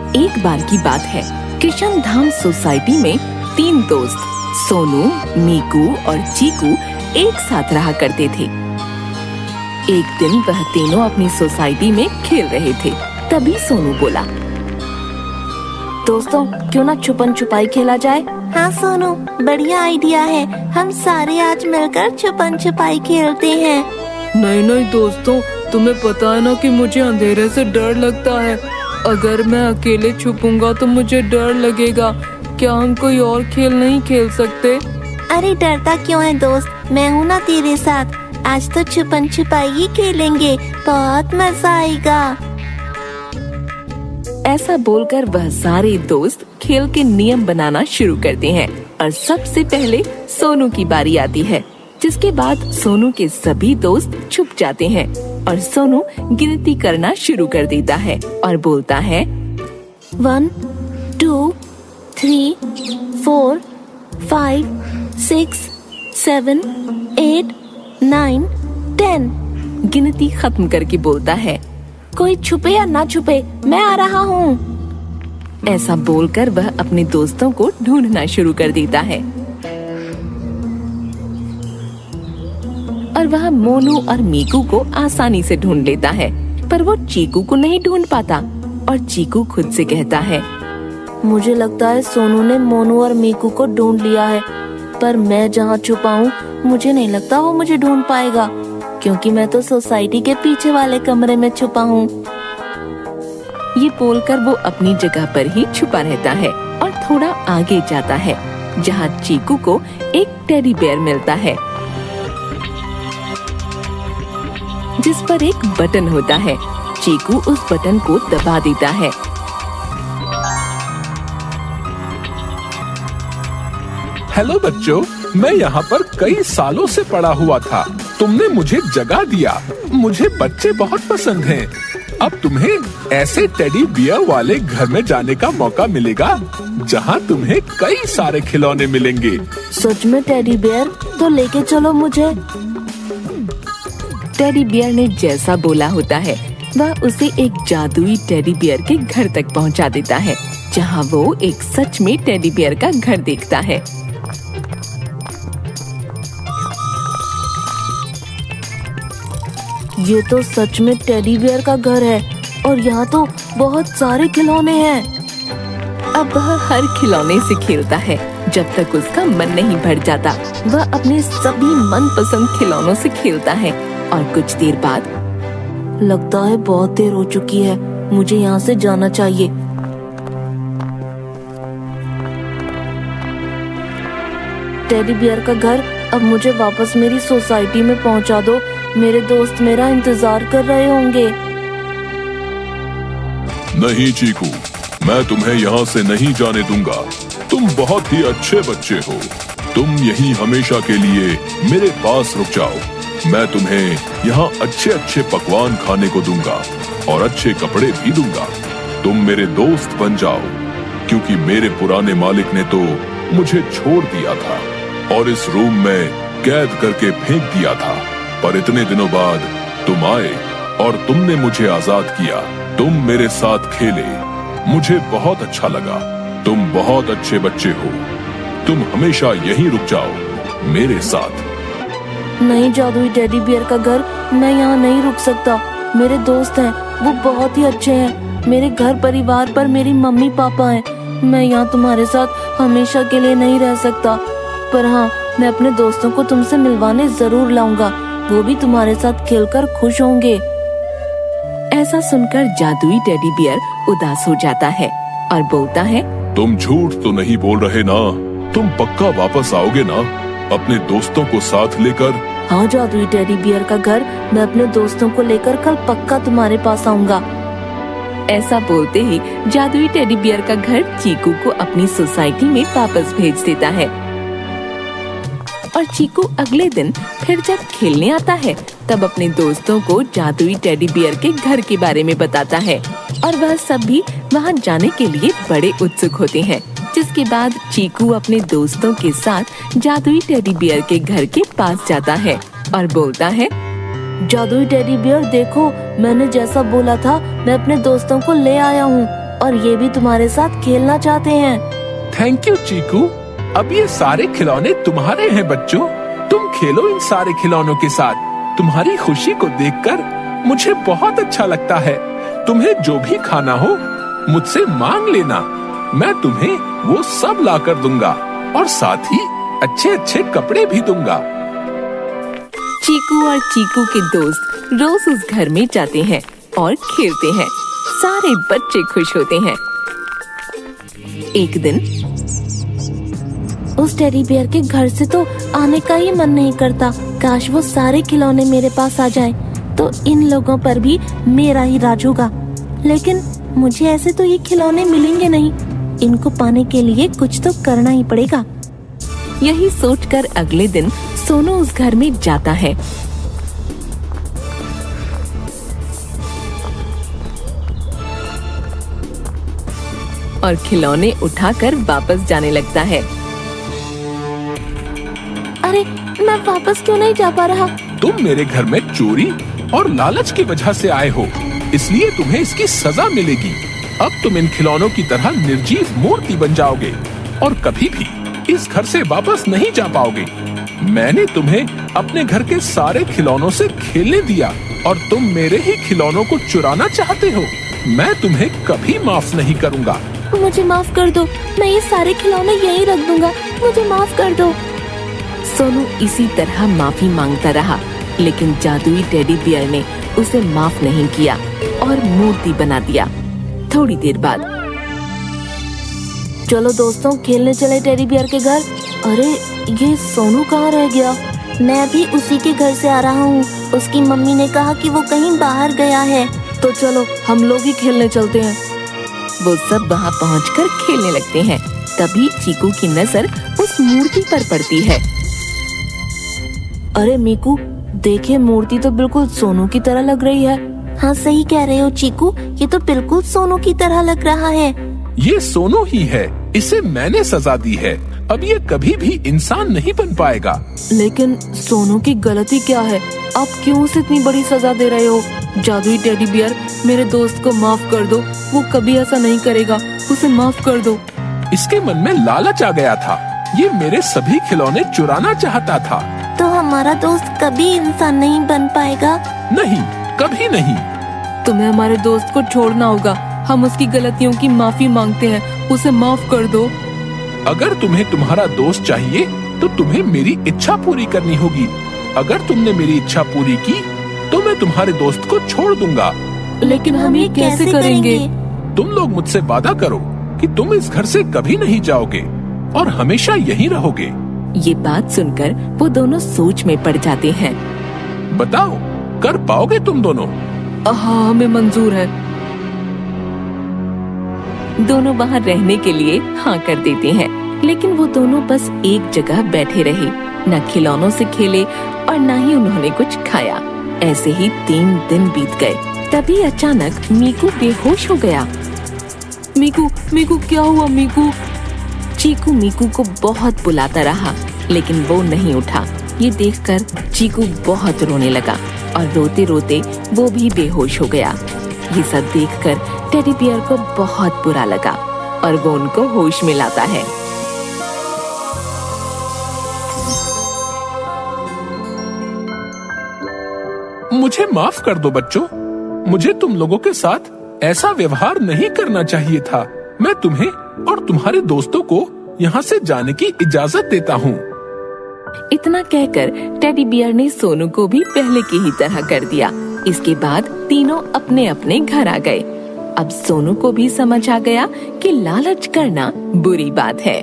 एक बार की बात है, किशन धाम सोसाइटी में 3 दोस्त सोनू, मीकू और चीकू एक साथ रहा करते थे। एक दिन वह तीनों अपनी सोसाइटी में खेल रहे थे। तभी सोनू बोला, दोस्तों क्यों ना छुपन छुपाई खेला जाए। हाँ सोनू, बढ़िया आइडिया है। हम सारे आज मिलकर छुपन छुपाई खेलते हैं। नहीं दोस्तों, तुम्हें पता है ना कि मुझे अंधेरे से डर लगता है। अगर मैं अकेले छुपूंगा तो मुझे डर लगेगा। क्या हम कोई और खेल नहीं खेल सकते? अरे डरता क्यों है दोस्त, मैं हूँ ना तेरे साथ। आज तो छुपन छुपाई ही खेलेंगे, बहुत मजा आएगा। ऐसा बोलकर वह सारे दोस्त खेल के नियम बनाना शुरू करते हैं और सबसे पहले सोनू की बारी आती है, जिसके बाद सोनू के सभी दोस्त छुप जाते हैं और सोनू गिनती करना शुरू कर देता है और बोलता है 1 2 3 4 5 6 7 8 9 10। गिनती खत्म करके बोलता है, कोई छुपे या ना छुपे, मैं आ रहा हूँ। ऐसा बोलकर वह अपने दोस्तों को ढूंढना शुरू कर देता है और वह मोनू और मीकू को आसानी से ढूंढ लेता है, पर वो चीकू को नहीं ढूंढ पाता और चीकू खुद से कहता है, मुझे लगता है सोनू ने मोनू और मीकू को ढूंढ लिया है, पर मैं जहाँ छुपा हूँ मुझे नहीं लगता वो मुझे ढूंढ पाएगा, क्योंकि मैं तो सोसाइटी के पीछे वाले कमरे में छुपा हूँ। ये बोलकर वो अपनी जगह पर ही छुपा रहता है और थोड़ा आगे जाता है, जहाँ चीकू को एक टेडी बेयर मिलता है, जिस पर एक बटन होता है। चीकू उस बटन को दबा देता है। हेलो बच्चों, मैं यहाँ पर कई सालों से पड़ा हुआ था। तुमने मुझे जगह दिया। मुझे बच्चे बहुत पसंद हैं। अब तुम्हें ऐसे टेडी बियर वाले घर में जाने का मौका मिलेगा जहाँ तुम्हें कई सारे खिलौने मिलेंगे। सच में टेडी बियर? तो लेके चलो मुझे। टेडी बियर ने जैसा बोला होता है, वह उसे एक जादुई टेडी बियर के घर तक पहुँचा देता है, जहाँ वो एक सच में टेडी बियर का घर देखता है। ये तो सच में टेडी बियर का घर है और यहाँ तो बहुत सारे खिलौने हैं। अब वह हर खिलौने से खेलता है जब तक उसका मन नहीं भर जाता। वह अपने सभी मनपसंद खिलौनों से खेलता है और कुछ देर बाद लगता है बहुत देर हो चुकी है, मुझे यहाँ से जाना चाहिए। टेडी बियर का घर, अब मुझे वापस मेरी सोसाइटी में पहुँचा दो। मेरे दोस्त मेरा इंतजार कर रहे होंगे। नहीं चीकू, मैं तुम्हें यहाँ से नहीं जाने दूंगा। तुम बहुत ही अच्छे बच्चे हो। तुम यहीं हमेशा के लिए मेरे पास रुक जाओ। मैं तुम्हें यहाँ अच्छे अच्छे पकवान खाने को दूंगा और अच्छे कपड़े भी दूंगा। तुम मेरे दोस्त बन जाओ, क्योंकि मेरे पुराने मालिक ने तो मुझे छोड़ दिया था और इस रूम में कैद करके फेंक दिया था। पर इतने दिनों बाद तुम आए और तुमने मुझे आजाद किया। तुम मेरे साथ खेले, मुझे बहुत अच्छा लगा। तुम बहुत अच्छे बच्चे हो। तुम हमेशा यहीं रुक जाओ मेरे साथ। नहीं जादुई टेडी बियर का घर, मैं यहाँ नहीं रुक सकता। मेरे दोस्त हैं, वो बहुत ही अच्छे हैं। मेरे घर परिवार पर मेरी मम्मी पापा हैं। मैं यहाँ तुम्हारे साथ हमेशा के लिए नहीं रह सकता, पर हाँ, मैं अपने दोस्तों को तुमसे मिलवाने जरूर लाऊंगा। वो भी तुम्हारे साथ खेलकर खुश होंगे। ऐसा सुनकर जादुई टेडी बियर उदास हो जाता है और बोलता है, तुम झूठ तो नहीं बोल रहे ना? तुम पक्का वापस आओगे ना अपने दोस्तों को साथ लेकर? हाँ जादुई टेडी बियर का घर, मैं अपने दोस्तों को लेकर कल पक्का तुम्हारे पास आऊंगा। ऐसा बोलते ही जादुई टेडी बियर का घर चीकू को अपनी सोसाइटी में वापस भेज देता है और चीकू अगले दिन फिर जब खेलने आता है तब अपने दोस्तों को जादुई टेडी बियर के घर के बारे में बताता है और वह सब भी वहां जाने के लिए बड़े उत्सुक होते हैं। जिसके बाद चीकू अपने दोस्तों के साथ जादुई टेडी बियर के घर के पास जाता है और बोलता है, जादुई टेडी बियर देखो, मैंने जैसा बोला था मैं अपने दोस्तों को ले आया हूँ। और ये भी तुम्हारे साथ खेलना चाहते हैं। थैंक यू चीकू। अब ये सारे खिलौने तुम्हारे हैं बच्चों। तुम खेलो इन सारे खिलौनों के साथ। तुम्हारी खुशी को देखकर मुझे बहुत अच्छा लगता है। तुम्हें जो भी खाना हो मुझसे मांग लेना, मैं तुम्हें वो सब ला कर दूंगा और साथ ही अच्छे अच्छे कपड़े भी दूंगा। चीकू और चीकू के दोस्त रोज उस घर में जाते हैं और खेलते हैं। सारे बच्चे खुश होते हैं। एक दिन उस टेडी बियर के घर से तो आने का ही मन नहीं करता। काश वो सारे खिलौने मेरे पास आ जाएं, तो इन लोगों पर भी मेरा ही राज होगा। लेकिन मुझे ऐसे तो ये खिलौने मिलेंगे नहीं। इनको पाने के लिए कुछ तो करना ही पड़ेगा। यही सोचकर अगले दिन सोनू उस घर में जाता है। और खिलौने उठाकर वापस जाने लगता है। अरे मैं वापस क्यों नहीं जा पा रहा? तुम मेरे घर में चोरी और लालच की वजह से आए हो, इसलिए तुम्हें इसकी सजा मिलेगी। अब तुम इन खिलौनों की तरह निर्जीव मूर्ति बन जाओगे और कभी भी इस घर से वापस नहीं जा पाओगे। मैंने तुम्हें अपने घर के सारे खिलौनों से खेलने दिया और तुम मेरे ही खिलौनों को चुराना चाहते हो। मैं तुम्हें कभी माफ नहीं करूँगा। मुझे माफ कर दो, मैं ये सारे खिलौने यहीं रख दूंगा। मुझे माफ कर दो। सोनू इसी तरह माफी मांगता रहा, लेकिन जादुई टेडी बियर ने उसे माफ नहीं किया और मूर्ति बना दिया। थोड़ी देर बाद चलो दोस्तों, खेलने चले टेडी बियर के घर। अरे ये सोनू कहाँ रह गया? मैं भी उसी के घर से आ रहा हूँ। उसकी मम्मी ने कहा कि वो कहीं बाहर गया है। तो चलो हम लोग ही खेलने चलते हैं। वो सब वहाँ पहुँचकर खेलने लगते हैं। तभी चीकू की नजर उस मूर्ति पर पड़ती है। अरे मीकू, देखिए मूर्ति तो बिल्कुल सोनू की तरह लग रही है। हाँ सही कह रहे हो चीकू, ये तो बिल्कुल सोनू की तरह लग रहा है। ये सोनू ही है, इसे मैंने सजा दी है। अब ये कभी भी इंसान नहीं बन पाएगा। लेकिन सोनू की गलती क्या है? आप क्यों उसे इतनी बड़ी सजा दे रहे हो? जादुई टेडी बियर, मेरे दोस्त को माफ कर दो। वो कभी ऐसा नहीं करेगा। उसे माफ कर दो। इसके मन में लालच आ गया था। ये मेरे सभी खिलौने चुराना चाहता था। तो हमारा दोस्त कभी इंसान नहीं बन पाएगा। नहीं, कभी नहीं। तुम्हें हमारे दोस्त को छोड़ना होगा। हम उसकी गलतियों की माफी मांगते हैं। उसे माफ कर दो। अगर तुम्हें तुम्हारा दोस्त चाहिए तो तुम्हें मेरी इच्छा पूरी करनी होगी। अगर तुमने मेरी इच्छा पूरी की तो मैं तुम्हारे दोस्त को छोड़ दूंगा। लेकिन हम ये कैसे करेंगे? तुम लोग मुझसे वादा करो कि तुम इस घर से कभी नहीं जाओगे और हमेशा यहीं रहोगे। ये बात सुनकर वो दोनों सोच में पड़ जाते हैं। बताओ, कर पाओगे तुम दोनों? हाँ, हमें मंजूर है। दोनों वहाँ रहने के लिए हाँ कर देते हैं। लेकिन वो दोनों बस एक जगह बैठे रहे, न खिलौनों से खेले और न ही उन्होंने कुछ खाया। ऐसे ही 3 दिन बीत गए। तभी अचानक मीकू बेहोश हो गया। मीकू क्या हुआ मीकू? चीकू मीकू को बहुत बुलाता रहा, लेकिन वो नहीं उठा। ये देखकर चीकू बहुत रोने लगा और रोते रोते वो भी बेहोश हो गया। ये सब देखकर टेडी बियर को बहुत बुरा लगा और वो उनको होश में लाता है। मुझे माफ कर दो बच्चों। मुझे तुम लोगों के साथ ऐसा व्यवहार नहीं करना चाहिए था। मैं तुम्हें और तुम्हारे दोस्तों को यहाँ से जाने की इजाजत देता हूँ। इतना कहकर टेडी बियर ने सोनू को भी पहले की ही तरह कर दिया। इसके बाद तीनों अपने अपने घर आ गए। अब सोनू को भी समझ आ गया कि लालच करना बुरी बात है।